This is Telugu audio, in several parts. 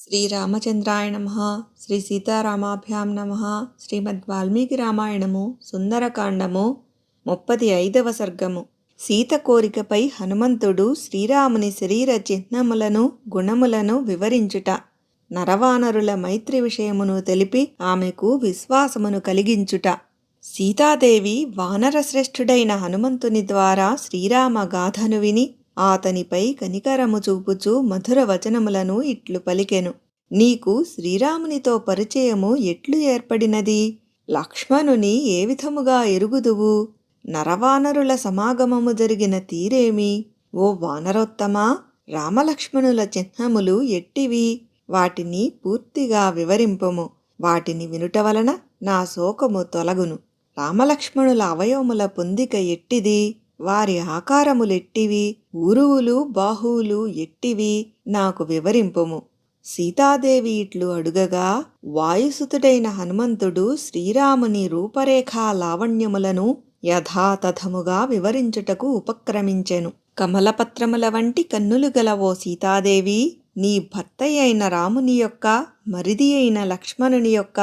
శ్రీరామచంద్రాయ నమః. శ్రీ సీతారామాభ్యాం నమః. శ్రీమద్ వాల్మీకి రామాయణము సుందరకాండము 35వ సర్గము. సీత కోరికపై హనుమంతుడు శ్రీరాముని శరీర చిహ్నములను గుణములను వివరించుట. నరవానరుల మైత్రి విషయమును తెలిపి ఆమెకు విశ్వాసమును కలిగించుట. సీతాదేవి వానరశ్రేష్ఠుడైన హనుమంతుని ద్వారా శ్రీరామ గాథను విని ఆతనిపై కనికరము చూపుచూ మధుర వచనములను ఇట్లు పలికెను. నీకు శ్రీరామునితో పరిచయము ఎట్లు ఏర్పడినది? లక్ష్మణుని ఏ విధముగా ఎరుగుదువు? నరవానరుల సమాగమము జరిగిన తీరేమి? ఓ వానరోత్తమా, రామలక్ష్మణుల చిహ్నములు ఎట్టివి? వాటిని పూర్తిగా వివరింపము. వాటిని వినుట వలన నా శోకము తొలగును. రామలక్ష్మణుల అవయవముల పొందిక ఎట్టిది? వారి ఆకారములెట్టివి? ఉరువులు బాహువులు ఎట్టివి? నాకు వివరింపుము. సీతాదేవి ఇట్లు అడుగగా వాయుసుతుడైన హనుమంతుడు శ్రీరాముని రూపరేఖా లావణ్యములను యథాతథముగా వివరించుటకు ఉపక్రమించెను. కమలపత్రముల వంటి కన్నులు గల ఓ సీతాదేవి, నీ భర్త అయిన రాముని యొక్క మరిది అయిన లక్ష్మణుని యొక్క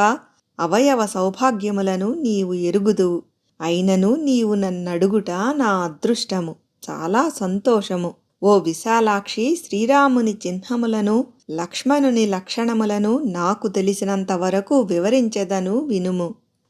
అవయవ సౌభాగ్యములను నీవు ఎరుగుదువు. అయినను నీవు నన్నడుగుట నా అదృష్టము, చాలా సంతోషము. ఓ విశాలాక్షి, శ్రీరాముని చిహ్నములను లక్ష్మణుని లక్షణములను నాకు తెలిసినంత వరకు వివరించెదను, వినుము.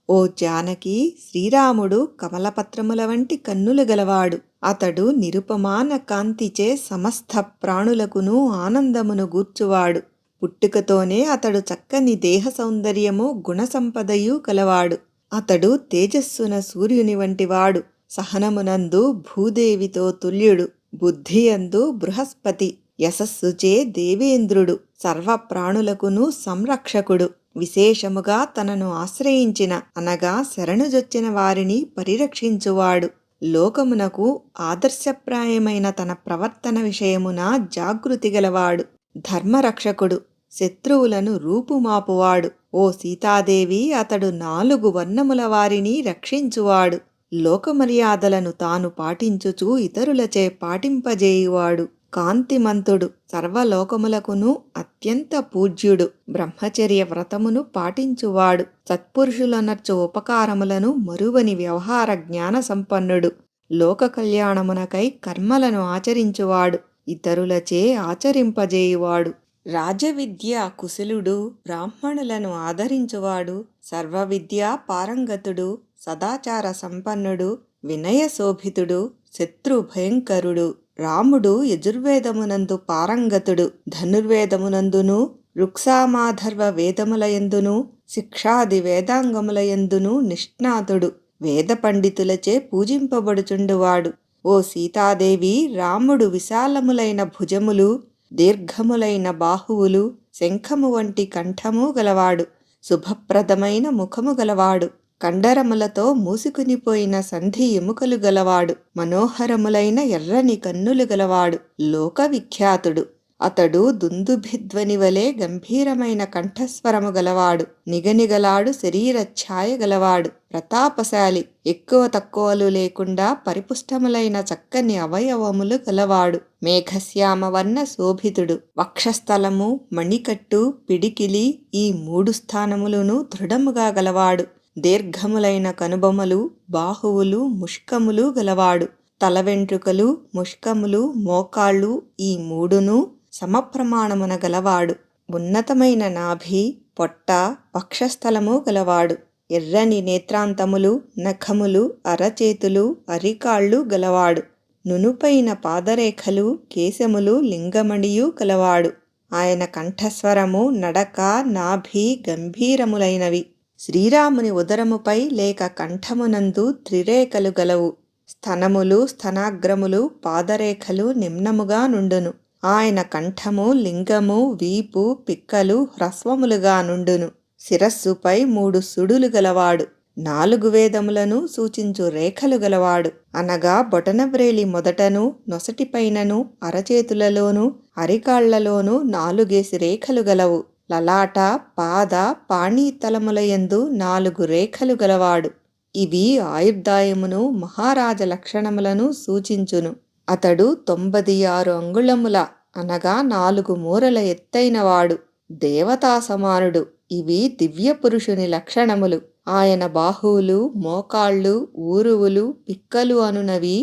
ఓ జానకి, శ్రీరాముడు కమలపత్రముల వంటి కన్నులు గలవాడు. అతడు నిరుపమాన కాంతిచే సమస్త ప్రాణులకును ఆనందమును గూర్చువాడు. పుట్టుకతోనే అతడు చక్కని దేహ సౌందర్యము గుణసంపదయు కలవాడు. అతడు తేజస్సున సూర్యుని వంటివాడు. సహనమునందు భూదేవితో తుల్యుడు. బుద్ధియందు బృహస్పతి. యశస్సుచే దేవేంద్రుడు. సర్వప్రాణులకును సంరక్షకుడు. విశేషముగా తనను ఆశ్రయించిన అనగా శరణుజొచ్చిన వారిని పరిరక్షించువాడు. లోకమునకు ఆదర్శప్రాయమైన తన ప్రవర్తన విషయమున జాగృతి గలవాడు. ధర్మరక్షకుడు. శత్రువులను రూపుమాపువాడు. ఓ సీతాదేవి, అతడు 4 వర్ణముల వారిని రక్షించువాడు. లోకమర్యాదలను తాను పాటించుచూ ఇతరులచే పాటింపజేయువాడు. కాంతిమంతుడు. సర్వలోకములకును అత్యంత పూజ్యుడు. బ్రహ్మచర్య వ్రతమును పాటించువాడు. సత్పురుషులనర్చు ఉపకారములను మరువని వ్యవహార జ్ఞాన సంపన్నుడు. లోక కళ్యాణమునకై కర్మలను ఆచరించువాడు. ఇతరులచే ఆచరింపజేయువాడు. రాజవిద్య కుశలుడు. బ్రాహ్మణులను ఆదరించువాడు. సర్వవిద్యా పారంగతుడు. సదాచార సంపన్నుడు. వినయశోభితుడు. శత్రు భయంకరుడు. రాముడు యజుర్వేదమునందు పారంగతుడు. ధనుర్వేదమునందును రుక్సామాధర్వ వేదములయందును శిక్షాది వేదాంగములయందును నిష్ణాతుడు. వేద పండితులచే పూజింపబడుచుండువాడు. ఓ సీతాదేవి, రాముడు విశాలములైన భుజములు, దీర్ఘములైన బాహువులు, శంఖము వంటి కంఠము గలవాడు. శుభప్రదమైన ముఖము గలవాడు. కండరములతో మూసుకునిపోయిన సంధి ఎముకలు గలవాడు. మనోహరములైన ఎర్రని కన్నులు గలవాడు. లోకవిఖ్యాతుడు. అతడు దుందుభిధ్వని వలె గంభీరమైన కంఠస్వరము గలవాడు. నిగనిగలాడు శరీర ఛాయ గలవాడు. ప్రతాపశాలి. ఎక్కువ తక్కువలు లేకుండా పరిపుష్టములైన చక్కని అవయవములు గలవాడు. మేఘశ్యామ వర్ణ శోభితుడు. వక్షస్థలము, మణికట్టు, పిడికిలి ఈ 3 స్థానములను దృఢముగా గలవాడు. దీర్ఘములైన కనుబొమలు, బాహువులు, ముష్కములు గలవాడు. తల వెంట్రుకలు, ముష్కములు, మోకాళ్ళు ఈ 3ను సమప్రమాణమున గలవాడు. ఉన్నతమైన నాభి, పొట్ట, వక్షస్థలము గలవాడు. ఎర్రని నేత్రాంతములు, నఖములు, అరచేతులు, అరికాళ్ళు గలవాడు. నునుపైన పాదరేఖలు, కేశములు, లింగమణియు గలవాడు. ఆయన కంఠస్వరము, నడక, నాభి గంభీరములైనవి. శ్రీరాముని ఉదరముపై లేక కంఠమునందు త్రిరేఖలు గలవు. స్తనములు, స్తనాగ్రములు, పాదరేఖలు నిమ్నముగా నుండును. ఆయన కంఠము, లింగము, వీపు, పిక్కలు హ్రస్వములుగా నుండును. శిరస్సుపై 3 సుడులు గలవాడు. 4 వేదములను సూచించు రేఖలు గలవాడు. అనగా బొటనవ్రేలి మొదటను, నొసటిపైనను, అరచేతులలోను, అరికాళ్లలోను 4 రేఖలు గలవు. లలాట, పాద, పాణీతలములయందు 4 రేఖలు గలవాడు. ఇవి ఆయుర్దాయమును మహారాజ లక్షణములను సూచించును. అతడు 96 అంగుళముల అనగా 4 మూరల ఎత్తైనవాడు. దేవతా సమానుడు. ఇవి దివ్య పురుషుని లక్షణములు. ఆయన బాహువులు, మోకాళ్ళు, ఊరువులు, పిక్కలు అనునవి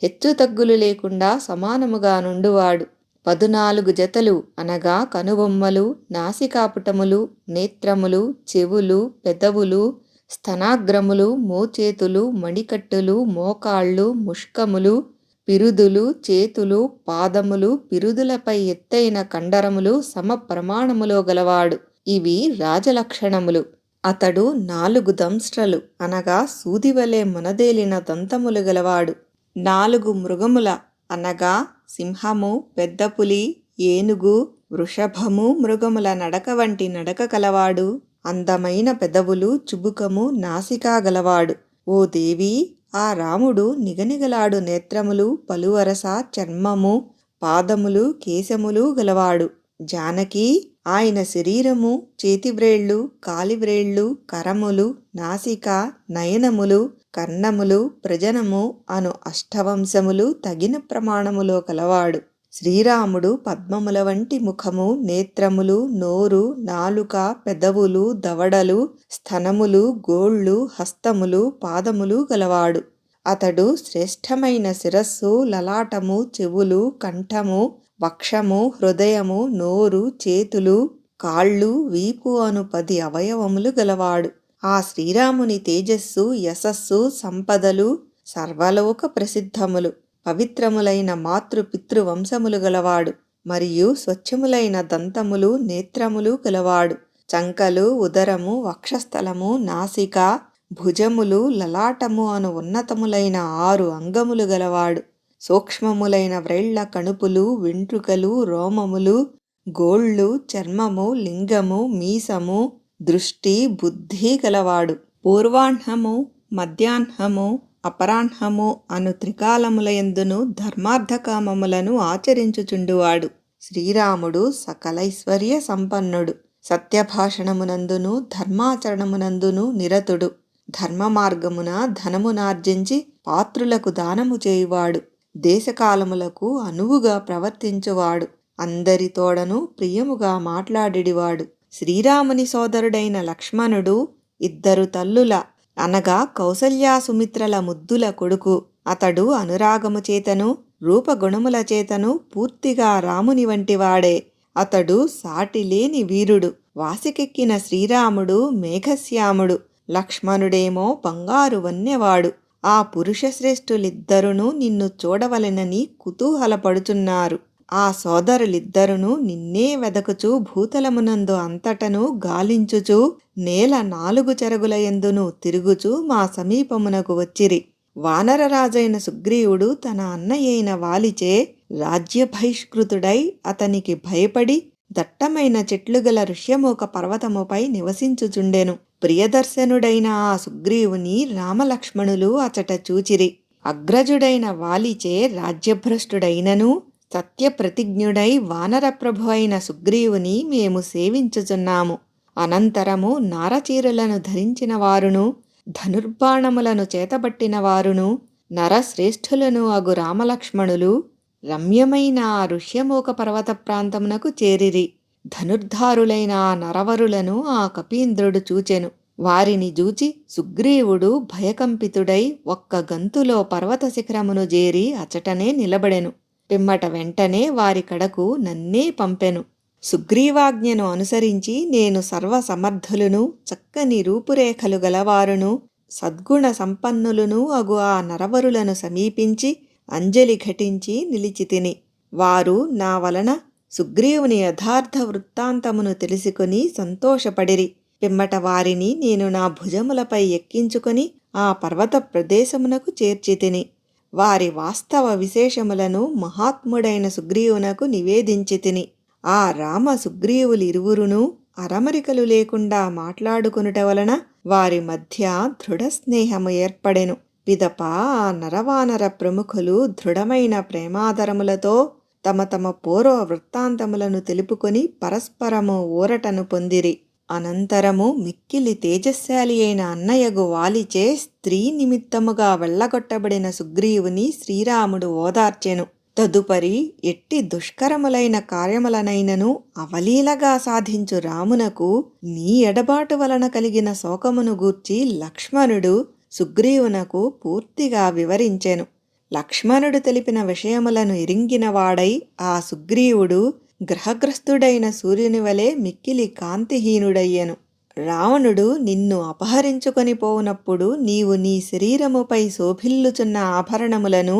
హెచ్చుతగ్గులు లేకుండా సమానముగా నుండువాడు. 14 జతలు అనగా కనుబొమ్మలు, నాసికాపుటములు, నేత్రములు, చెవులు, పెదవులు, స్తనాగ్రములు, మోచేతులు, మణికట్టులు, మోకాళ్ళు, ముష్కములు, పిరుదులు, చేతులు, పాదములు, పిరుదులపై ఎత్తైన కండరములు సమప్రమాణములో గలవాడు. ఇవి రాజలక్షణములు. అతడు 4 దంష్ట్రలు అనగా సూదివలే మొనదేలిన దంతములు గలవాడు. 4 మృగముల అనగా సింహము, పెద్ద పులి, ఏనుగు, వృషభము మృగముల నడక వంటి నడక కలవాడు. అందమైన పెదవులు, చుబుకము, నాసికా గలవాడు. ఓ దేవి, ఆ రాముడు నిగనిగలాడు నేత్రములు, పలువరస చర్మము, పాదములు, కేశములు గలవాడు. జానకి, ఆయన శరీరము, చేతివ్రేళ్ళు, కాలివ్రేళ్ళు, కరములు, నాసిక, నయనములు, కర్ణములు, ప్రజనము అను అష్టవంశములు తగిన ప్రమాణములో కలవాడు. శ్రీరాముడు పద్మముల వంటి ముఖము, నేత్రములు, నోరు, నాలుక, పెదవులు, దవడలు, స్తనములు, గోళ్ళు, హస్తములు, పాదములు గలవాడు. అతడు శ్రేష్టమైన శిరస్సు, లలాటము, చెవులు, కంఠము, వక్షము, హృదయము, నోరు, చేతులు, కాళ్ళు, వీపు అను 10 అవయవములు గలవాడు. ఆ శ్రీరాముని తేజస్సు, యశస్సు, సంపదలు సర్వలోక ప్రసిద్ధములు. పవిత్రములైన మాతృపితృ వంశములు గలవాడు. మరియు స్వచ్ఛములైన దంతములు, నేత్రములు గలవాడు. చంకలు, ఉదరము, వక్షస్థలము, నాసిక, భుజములు, లలాటము అను ఉన్నతములైన 6 అంగములు గలవాడు. సూక్ష్మములైన వ్రేళ్ల కణుపులు, వెంట్రుకలు, రోమములు, గోళ్ళు, చర్మము, లింగము, మీసము, దృష్టి, బుద్ధి గలవాడు. పూర్వాహ్నము, మధ్యాహ్నము, అపరాహ్నము అను త్రికాలములయందును ధర్మార్థకామములను ఆచరించుచుండువాడు. శ్రీరాముడు సకలైశ్వర్య సంపన్నుడు. సత్యభాషణమునందును ధర్మాచరణమునందును నిరతుడు. ధర్మ మార్గమున ధనమునార్జించి పాత్రులకు దానము చేయువాడు. దేశకాలములకు అనువుగా ప్రవర్తించువాడు. అందరి తోడను ప్రియముగా మాట్లాడిడివాడు. శ్రీరాముని సోదరుడైన లక్ష్మణుడు 2 తల్లుల అనగా కౌసల్యాసుమిత్రల ముద్దుల కొడుకు. అతడు అనురాగము చేతను, రూపగుణముల చేతను పూర్తిగా రాముని వంటివాడే. అతడు సాటిలేని వీరుడు. వాసికెక్కిన శ్రీరాముడు మేఘశ్యాముడు, లక్ష్మణుడేమో బంగారు వన్నెవాడు. ఆ పురుషశ్రేష్ఠులిద్దరును నిన్ను చూడవలెనని కుతూహలపడుచున్నారు. ఆ సోదరులిద్దరును నిన్నే వెదకుచు భూతలమునందు అంతటను గాలించుచు నేల 4 చెరగులయందును తిరుగుచు మా సమీపమునకు వచ్చిరి. వానరరాజైన సుగ్రీవుడు తన అన్నయ్యైన వాలిచే రాజ్యబహిష్కృతుడై అతనికి భయపడి దట్టమైన చెట్లుగల ఋష్యమూక పర్వతముపై నివసించుచుండెను. ప్రియదర్శనుడైన ఆ సుగ్రీవుని రామలక్ష్మణులు అచట చూచిరి. అగ్రజుడైన వాలిచే రాజ్యభ్రష్టుడైనను సత్యప్రతిజ్ఞుడై వానరప్రభు అయిన సుగ్రీవుని మేము సేవించుచున్నాము. అనంతరము నారచీరలను ధరించిన వారును, ధనుర్బాణములను చేతబట్టిన వారును, నరశ్రేష్ఠులను అగు రామలక్ష్మణులు రమ్యమైన ఆ ఋష్యమూక పర్వత ప్రాంతమునకు చేరిరి. ధనుర్ధారులైన ఆ నరవరులను ఆ కపీంద్రుడు చూచెను. వారిని జూచి సుగ్రీవుడు భయకంపితుడై ఒక్క గంతులో పర్వత శిఖరమును చేరి అచటనే నిలబడెను. పిమ్మట వెంటనే వారి కడకు నన్నే పంపెను. సుగ్రీవాజ్ఞను అనుసరించి నేను సర్వసమర్థులను, చక్కని రూపురేఖలు గలవారును, సద్గుణ సంపన్నులను అగు ఆ నరవరులను సమీపించి అంజలి ఘటించి నిలిచితిని. వారు నా వలన సుగ్రీవుని యథార్థ వృత్తాంతమును తెలుసుకుని సంతోషపడిరి. పిమ్మట వారిని నేను నా భుజములపై ఎక్కించుకొని ఆ పర్వత ప్రదేశమునకు చేర్చితిని. వారి వాస్తవ విశేషములను మహాత్ముడైన సుగ్రీవునకు నివేదించితిని. ఆ రామ సుగ్రీవులిరువురును అరమరికలు లేకుండా మాట్లాడుకొనుట వలన వారి మధ్య దృఢ స్నేహము ఏర్పడెను. పిదప ఆ నరవానర ప్రముఖులు దృఢమైన ప్రేమాదరములతో తమ తమ పూర్వ వృత్తాంతములను తెలుపుకొని పరస్పరము ఊరటను పొందిరి. అనంతరము మిక్కిలి తేజస్శాలి అయిన అన్నయగు వాలిచే స్త్రీ నిమిత్తముగా వెళ్ళగొట్టబడిన సుగ్రీవుని శ్రీరాముడు ఓదార్చెను. తదుపరి ఎట్టి దుష్కరములైన కార్యములనైనను అవలీలగా సాధించు రామునకు నీ ఎడబాటు వలన కలిగిన శోకమును గూర్చి లక్ష్మణుడు సుగ్రీవునకు పూర్తిగా వివరించెను. లక్ష్మణుడు తెలిపిన విషయములను ఎరింగినవాడై ఆ సుగ్రీవుడు గ్రహగ్రస్తుడైన సూర్యుని వలె మిక్కిలి కాంతిహీనుడయ్యెను. రావణుడు నిన్ను అపహరించుకొని పోవునప్పుడు నీవు నీ శరీరముపై శోభిల్లుచున్న ఆభరణములను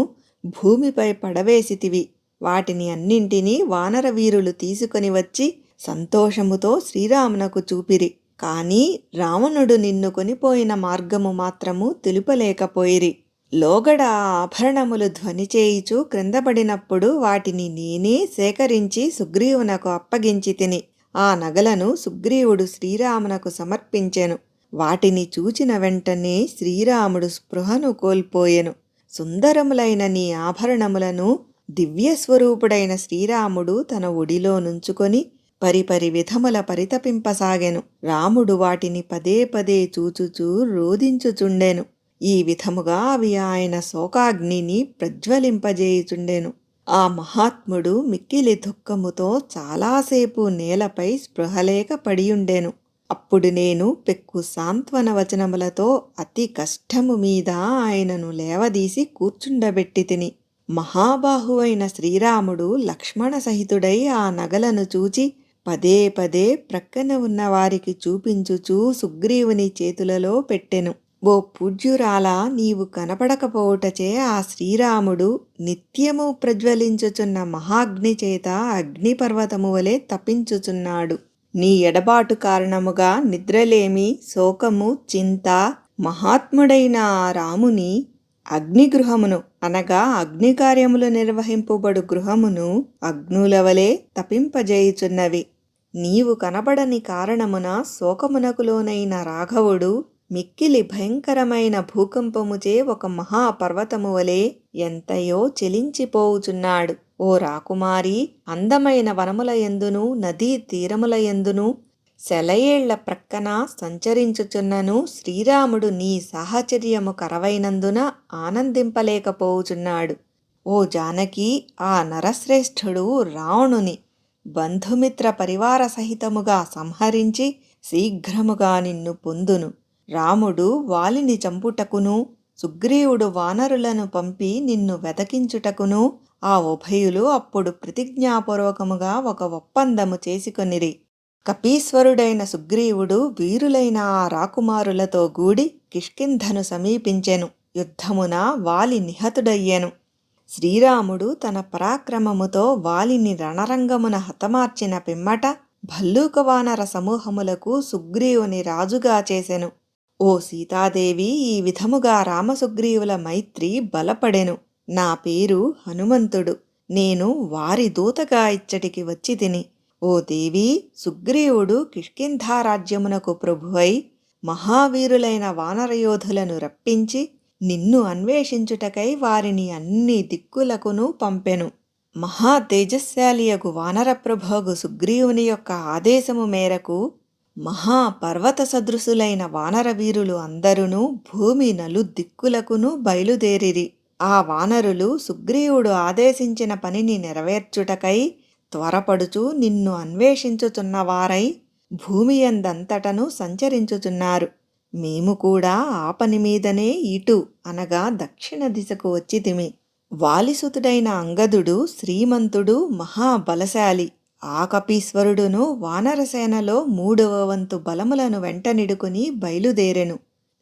భూమిపై పడవేసితివి. వాటిని అన్నింటినీ వానరవీరులు తీసుకొని వచ్చి సంతోషముతో శ్రీరామునకు చూపిరి. కాని రావణుడు నిన్ను కొనిపోయిన మార్గము మాత్రము తెలుపలేకపోయిరి. లోగడ ఆ ఆభరణములు ధ్వనిచేయుచు క్రిందపడినప్పుడు వాటిని నేనే సేకరించి సుగ్రీవునకు అప్పగించి తిని. ఆ నగలను సుగ్రీవుడు శ్రీరామునకు సమర్పించెను. వాటిని చూచిన వెంటనే శ్రీరాముడు స్పృహను కోల్పోయెను. సుందరములైన నీ ఆభరణములను దివ్యస్వరూపుడైన శ్రీరాముడు తన ఒడిలో నుంచుకొని పరిపరి విధముల పరితపింపసాగెను. రాముడు వాటిని పదే పదే చూచుచూ రోదించుచుండెను. ఈ విధముగా అవి ఆయన శోకాగ్నిని ప్రజ్వలింపజేయుచుండెను. ఆ మహాత్ముడు మిక్కిలి దుఃఖముతో చాలాసేపు నేలపై స్పృహలేక పడియుండెను. అప్పుడు నేను పెక్కు సాంత్వన వచనములతో అతి కష్టము మీద ఆయనను లేవదీసి కూర్చుండబెట్టి తిని. మహాబాహువైన శ్రీరాముడు లక్ష్మణ సహితుడై ఆ నగలను చూచి పదే పదే ప్రక్కన ఉన్న వారికి చూపించుచూ సుగ్రీవుని చేతులలో పెట్టెను. ఓ పూజ్యురాలా, నీవు కనపడకపోవుటచే ఆ శ్రీరాముడు నిత్యము ప్రజ్వలించుచున్న మహాగ్ని చేత అగ్నిపర్వతము వలె తపించుచున్నాడు. నీ ఎడబాటు కారణముగా నిద్రలేమి, శోకము, చింత మహాత్ముడైన ఆ రాముని అగ్నిగృహమును అనగా అగ్నికార్యములు నిర్వహింపబడు గృహమును అగ్నుల వలె తపింపజేయుచున్నవి. నీవు కనబడని కారణమున శోకమునకు లోనైన రాఘవుడు మిక్కిలి భయంకరమైన భూకంపముచే ఒక మహాపర్వతము వలె ఎంతయో చెలించిపోవుచున్నాడు. ఓ రాకుమారి, అందమైన వనముల యందును నదీ తీరముల యందును సెలయేళ్ల ప్రక్కన సంచరించుచున్నను శ్రీరాముడు నీ సాహచర్యము కరవైనందున ఆనందింపలేకపోవుచున్నాడు. ఓ జానకి, ఆ నరశ్రేష్ఠుడు రావణుని బంధుమిత్ర పరివార సహితముగా సంహరించి శీఘ్రముగా నిన్ను పొందును. రాముడు వాలిని చంపుటకును సుగ్రీవుడు వానరులను పంపి నిన్ను వెతకించుటకును ఆ ఉభయులు అప్పుడు ప్రతిజ్ఞాపూర్వకముగా ఒక ఒప్పందము చేసుకొనిరి. కపీశ్వరుడైన సుగ్రీవుడు వీరులైన ఆ రాకుమారులతో గూడి కిష్కింధను సమీపించెను. యుద్ధమున వాలి నిహతుడయ్యెను. శ్రీరాముడు తన పరాక్రమముతో వాలిని రణరంగమున హతమార్చిన పిమ్మట భల్లూకవానర సమూహములకు సుగ్రీవుని రాజుగా చేసెను. ఓ సీతాదేవి, ఈ విధముగా రామసుగ్రీవుల మైత్రి బలపడెను. నా పేరు హనుమంతుడు. నేను వారి దూతగా ఇచ్చటికి వచ్చి తిని. ఓ దేవి, సుగ్రీవుడు కిష్కింధారాజ్యమునకు ప్రభువై మహావీరులైన వానరయోధులను రప్పించి నిన్ను అన్వేషించుటకై వారిని అన్ని దిక్కులకును పంపెను. మహా తేజస్శాలియగు వానరప్రభోగు సుగ్రీవుని యొక్క ఆదేశము మేరకు మహాపర్వత సదృశులైన వానరవీరులు అందరును భూమి నలుదిక్కులకును బయలుదేరిరి. ఆ వానరులు సుగ్రీవుడు ఆదేశించిన పనిని నెరవేర్చుటకై త్వరపడుచు నిన్ను అన్వేషించుచున్నవారై భూమి యందంతటను సంచరించుచున్నారు. మేము కూడా ఆ పని మీదనే ఇటు అనగా దక్షిణ దిశకు వచ్చితిమి. వాలిసుతుడైన అంగదుడు శ్రీమంతుడు, మహాబలశాలి. ఆ కపీశ్వరుడును వానరసేనలో 3వ వంతు బలములను వెంటనిడుకుని బయలుదేరెను.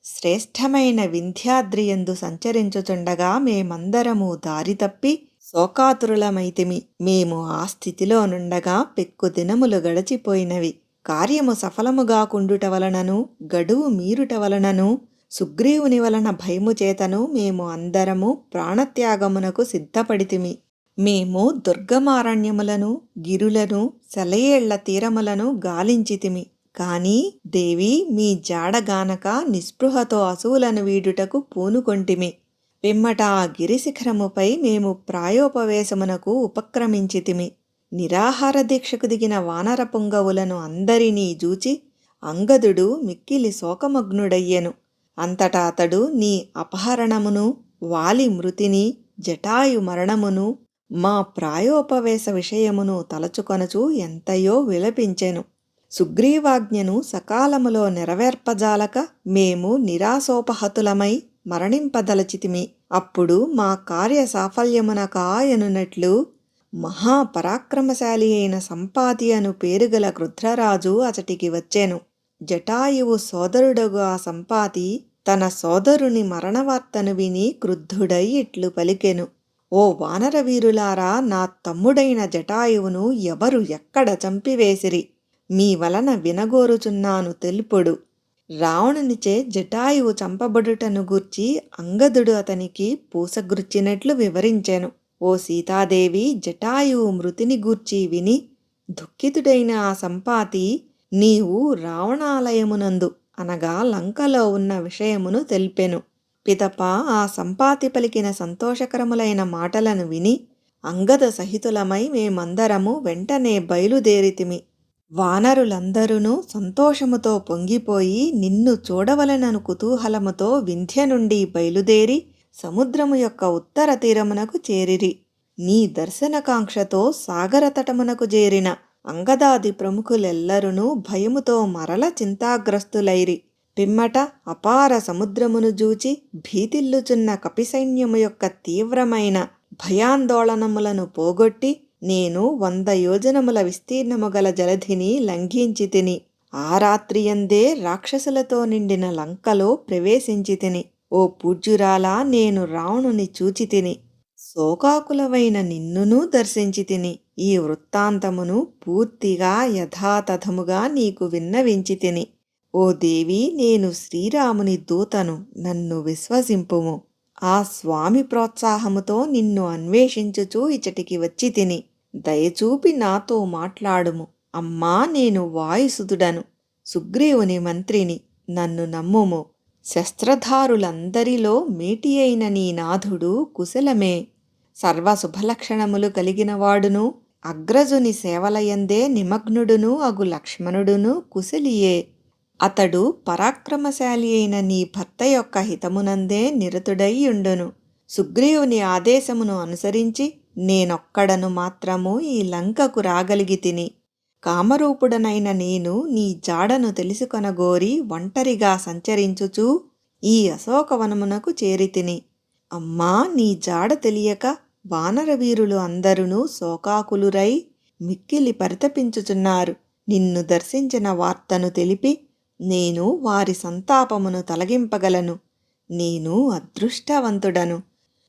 శ్రేష్టమైన వింధ్యాద్రియందు సంచరించుచుండగా మేమందరము దారి తప్పి శోకాతురులమైతిమి. మేము ఆ స్థితిలో నుండగా పెక్కు దినములు గడచిపోయినవి. కార్యము సఫలముగా కుండుట వలనను గడువు మీరుట వలనను సుగ్రీవుని వలన భయము చేతను మేము అందరము ప్రాణత్యాగమునకు సిద్ధపడితిమి. మేము దుర్గమారణ్యములను, గిరులను, సెలయేళ్ల తీరములను గాలించితిమి. కాని దేవి, మీ జాడగానక నిస్పృహతో అసువులను వీడుటకు పూనుకొంటిమి. పిమ్మట ఆ గిరిశిఖరముపై మేము ప్రాయోపవేశమునకు ఉపక్రమించితిమి. నిరాహార దీక్షకు దిగిన వానర పుంగవులను అందరినీ జూచి అంగదుడు మిక్కిలి శోకమగ్నుడయ్యెను. అంతటా అతడు నీ అపహరణమును, వాలి మృతిని, జటాయు మరణమును, మా ప్రాయోపవేశ విషయమును తలచుకొనుచు ఎంతయో విలపించెను. సుగ్రీవాజ్ఞను సకాలములో నెరవేర్పజాలక మేము నిరాశోపహతులమై మరణింపదలచితిమి. అప్పుడు మా కార్య సాఫల్యమునకాయనున్నట్లు మహాపరాక్రమశాలి అయిన సంపాతి అను పేరుగల క్రుధ్రరాజు అచటికి వచ్చెను. జటాయువు సోదరుడగు ఆ సంపాతి తన సోదరుని మరణవార్తను విని క్రుద్ధుడై ఇట్లు పలికెను. ఓ వానరవీరులారా, నా తమ్ముడైన జటాయువును ఎవరు ఎక్కడ చంపివేసిరి? మీ వలన వినగోరుచున్నాను తెలుపుడు. రావణునిచే జటాయువు చంపబడుటను గూర్చి అంగదుడు అతనికి పూసగుర్చినట్లు వివరించెను. ఓ సీతాదేవి, జటాయువు మృతిని గూర్చి విని దుఃఖితుడైన ఆ సంపాతి నీవు రావణాలయమునందు అనగా లంకలో ఉన్న విషయమును తెలిపెను. పిదప ఆ సంపాతి పలికిన సంతోషకరములైన మాటలను విని అంగద సహితులమై మేమందరము వెంటనే బయలుదేరితిమి. వానరులందరూ సంతోషముతో పొంగిపోయి నిన్ను చూడవలెనను కుతూహలముతో వింధ్య నుండి బయలుదేరి సముద్రము యొక్క ఉత్తర తీరమునకు చేరిరి. నీ దర్శనకాంక్షతో సాగరతటమునకు చేరిన అంగదాది ప్రముఖులెల్లరునూ భయముతో మరల చింతాగ్రస్తులైరి. పిమ్మట అపార సముద్రమును జూచి భీతిల్లుచున్న కపిసైన్యము యొక్క తీవ్రమైన భయాందోళనములను పోగొట్టి నేను 100 యోజనముల విస్తీర్ణము గల జలధిని లంఘించి తిని ఆ రాత్రియందే రాక్షసులతో నిండిన లంకలో ప్రవేశించి తిని. ఓ పూజ్యురాలా, నేను రావణుని చూచి తిని, శోకాకులవైన నిన్నునూ దర్శించి తిని. ఈ వృత్తాంతమును పూర్తిగా యథాతథముగా నీకు విన్నవించి తిని. ఓ దేవి, నేను శ్రీరాముని దూతను, నన్ను విశ్వసింపుము. ఆ స్వామి ప్రోత్సాహముతో నిన్ను అన్వేషించుచూ ఇచటికి వచ్చి తిని. దయచూపి నాతో మాట్లాడుము. అమ్మా, నేను వాయుసుతుడను, సుగ్రీవుని మంత్రిని, నన్ను నమ్ముము. శస్త్రధారులందరిలో మేటి అయిన నీ నాథుడు కుశలమే. సర్వశుభలక్షణములు కలిగినవాడును, అగ్రజుని సేవలయందే నిమగ్నుడును అగు లక్ష్మణుడును కుశలియే. అతడు పరాక్రమశాలి అయిన నీ భర్త యొక్క హితమునందే నిరతుడైయుండును. సుగ్రీవుని ఆదేశమును అనుసరించి నేనొక్కడను మాత్రము ఈ లంకకు రాగలిగి తిని. కామరూపుడనైన నేను నీ జాడను తెలుసుకొనగోరి ఒంటరిగా సంచరించుచూ ఈ అశోకవనమునకు చేరితిని. అమ్మా, నీ జాడ తెలియక వానరవీరులు అందరునూ శోకాకులురై మిక్కిలి పరితపించుచున్నారు. నిన్ను దర్శించిన వార్తను తెలిపి నేను వారి సంతాపమును తొలగింపగలను. నేను అదృష్టవంతుడను.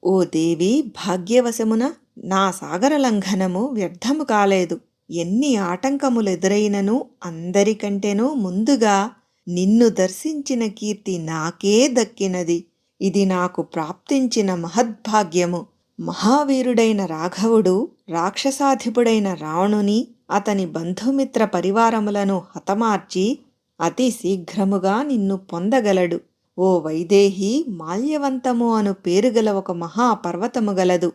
ఓ దేవి, భాగ్యవశమున నా సాగరలంఘనము వ్యర్థము కాలేదు. ఎన్ని ఆటంకములెదురైనను అందరికంటేనూ ముందుగా నిన్ను దర్శించిన కీర్తి నాకే దక్కినది. ఇది నాకు ప్రాప్తించిన మహద్భాగ్యము. మహావీరుడైన రాఘవుడు రాక్షసాధిపుడైన రావణుని అతని బంధుమిత్ర పరివారములను హతమార్చి అతి శీఘ్రముగా నిన్ను పొందగలడు. ఓ వైదేహి, మాల్యవంతము అను పేరుగల ఒక మహాపర్వతము గలదు.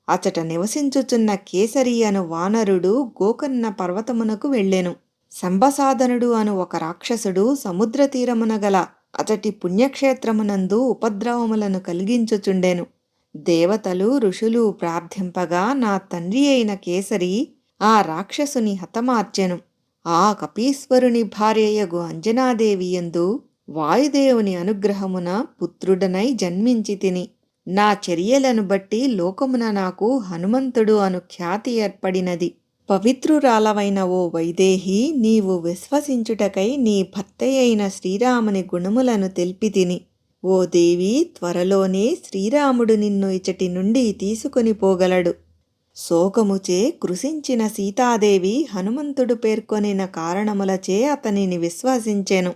అచట నివసించుచున్న కేసరి అను వానరుడు గోకర్ణ పర్వతమునకు వెళ్ళెను. శంబసాధనుడు అను ఒక రాక్షసుడు సముద్ర తీరమున గల అచటి పుణ్యక్షేత్రమునందు ఉపద్రవములను కలిగించుచుండెను. దేవతలు ఋషులు ప్రార్థింపగా నా తండ్రి అయిన కేసరి ఆ రాక్షసుని హతమార్చెను. ఆ కపీశ్వరుని భార్యయగు అంజనాదేవి యందు వాయుదేవుని అనుగ్రహమున పుత్రుడనై జన్మించి తిని. నా చర్యలను బట్టి లోకమున నాకు హనుమంతుడు అను ఖ్యాతి ఏర్పడినది. పవిత్రురాలవైన ఓ వైదేహి, నీవు విశ్వసించుటకై నీ భర్తయైన శ్రీరాముని గుణములను తెలిపి తిని. ఓ దేవి, త్వరలోనే శ్రీరాముడు నిన్ను ఇచటి నుండి తీసుకొని పోగలడు. శోకముచే కృశించిన సీతాదేవి హనుమంతుడు పేర్కొనిన కారణములచే అతనిని విశ్వసించెను.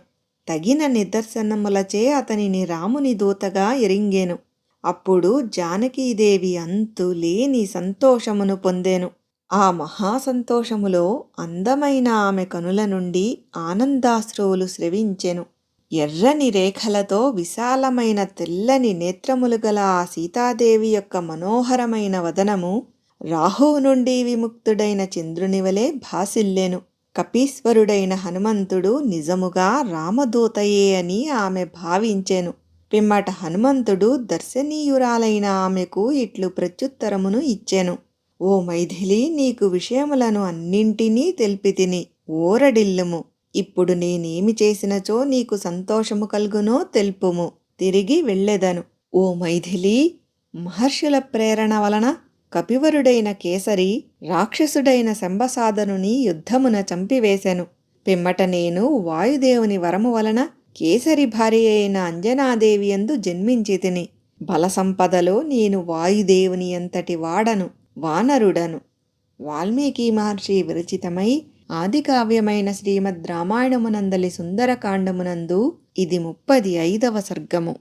తగిన నిదర్శనములచే అతనిని రాముని దూతగా ఎరింగెను. అప్పుడు జానకీదేవి అంతులేని సంతోషమును పొందెను. ఆ మహాసంతోషములో అందమైన ఆమె కనుల నుండి ఆనందాశ్రువులు స్రవించెను. ఎర్రని రేఖలతో విశాలమైన తెల్లని నేత్రములు గల ఆ సీతాదేవి యొక్క మనోహరమైన వదనము రాహువు నుండి విముక్తుడైన చంద్రుని వలె భాసిల్లెను. కపీశ్వరుడైన హనుమంతుడు నిజముగా రామదూతయే అని ఆమె భావించెను. పిమ్మట హనుమంతుడు దర్శనీయురాలైన ఆమెకు ఇట్లు ప్రత్యుత్తరమును ఇచ్చెను. ఓ మైథిలి, నీకు విషయములను అన్నింటినీ తెలిపితిని, ఓరడిల్లుము. ఇప్పుడు నేనేమి చేసినచో నీకు సంతోషము కలుగునో తెలుపుము, తిరిగి వెళ్ళెదను. ఓ మైథిలి, మహర్షుల ప్రేరణ వలన కపివరుడైన కేసరి రాక్షసుడైన శంబసాదనుని యుద్ధమున చంపివేశెను. పిమ్మట నేను వాయుదేవుని వరము వలన కేసరి భార్య అయిన అంజనాదేవి యందు జన్మించితిని. బలసంపదలో నేను వాయుదేవుని అంతటి వాడను, వానరుడను. వాల్మీకి మహర్షి విరచితమై ఆదికావ్యమైన శ్రీమద్ రామాయణమునందలి సుందరకాండమునందు ఇది 35వ సర్గము.